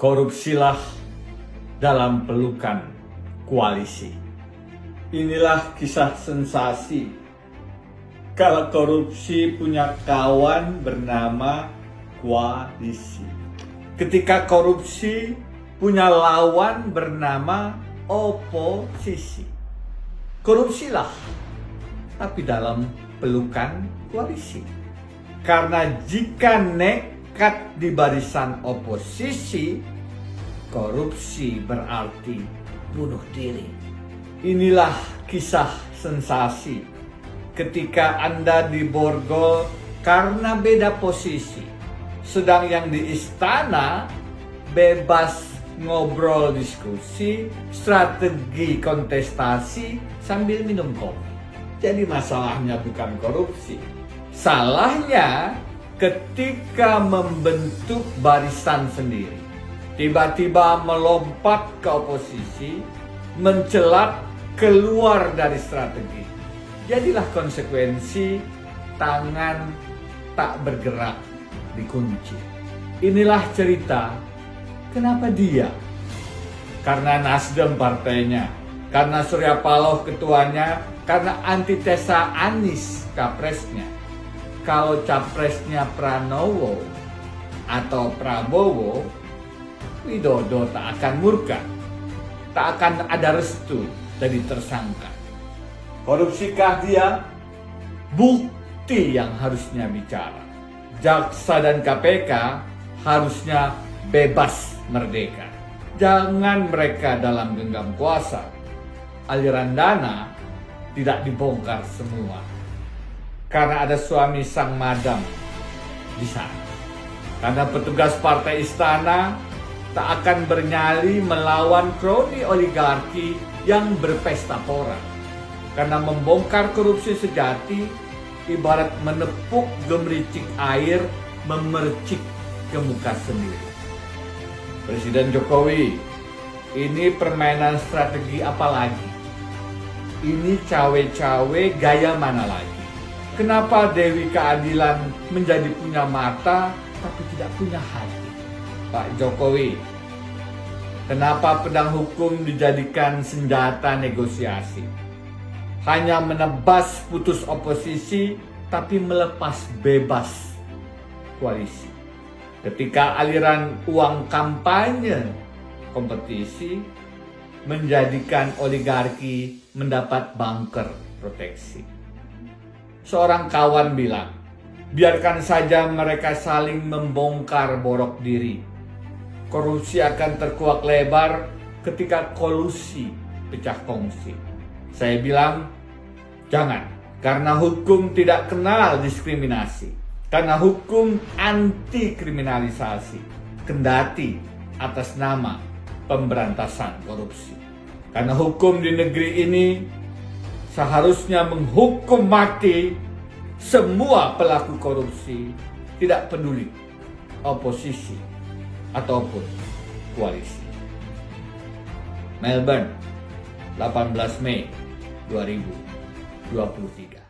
Korupsilah dalam pelukan koalisi. Inilah kisah sensasi. Kalau korupsi punya kawan bernama koalisi. Ketika korupsi punya lawan bernama oposisi. Korupsilah, tapi dalam pelukan koalisi. Karena jika nekat di barisan oposisi, korupsi berarti bunuh diri. Inilah kisah sensasi ketika Anda diborgol karena beda posisi. Sedang yang di istana bebas ngobrol, diskusi, strategi kontestasi sambil minum kopi. Jadi masalahnya bukan korupsi. Salahnya ketika membentuk barisan sendiri. Tiba-tiba melompat ke oposisi, mencelat keluar dari strategi. Jadilah konsekuensi tangan tak bergerak dikunci. Inilah cerita kenapa dia. Karena Nasdem partainya, karena Surya Paloh ketuanya, karena antitesa Anies capresnya. Kalau capresnya Pranowo atau Prabowo, Widodo tak akan murka, tak akan ada restu dari tersangka. Korupsikah dia? Bukti yang harusnya bicara. Jaksa dan KPK harusnya bebas merdeka. Jangan mereka dalam genggam kuasa. Aliran dana tidak dibongkar semua. Karena ada suami sang madam di sana. Karena petugas partai istana tak akan bernyali melawan kroni oligarki yang berpesta pora. Karena membongkar korupsi sejati ibarat menepuk gemericik air memercik ke muka sendiri. Presiden Jokowi, ini permainan strategi apa lagi? Ini cawe-cawe gaya mana lagi? Kenapa Dewi Keadilan menjadi punya mata tapi tidak punya hati? Pak Jokowi, kenapa pedang hukum dijadikan senjata negosiasi? Hanya menebas putus oposisi, tapi melepas bebas koalisi. Ketika aliran uang kampanye kompetisi menjadikan oligarki mendapat bunker proteksi. Seorang kawan bilang, biarkan saja mereka saling membongkar borok diri. Korupsi akan terkuak lebar ketika kolusi pecah kongsi. Saya bilang, jangan. Karena hukum tidak kenal diskriminasi. Karena hukum anti kriminalisasi. Kendati atas nama pemberantasan korupsi. Karena hukum di negeri ini seharusnya menghukum mati semua pelaku korupsi, tidak peduli oposisi ataupun koalisi. Melbourne, 18 Mei 2023.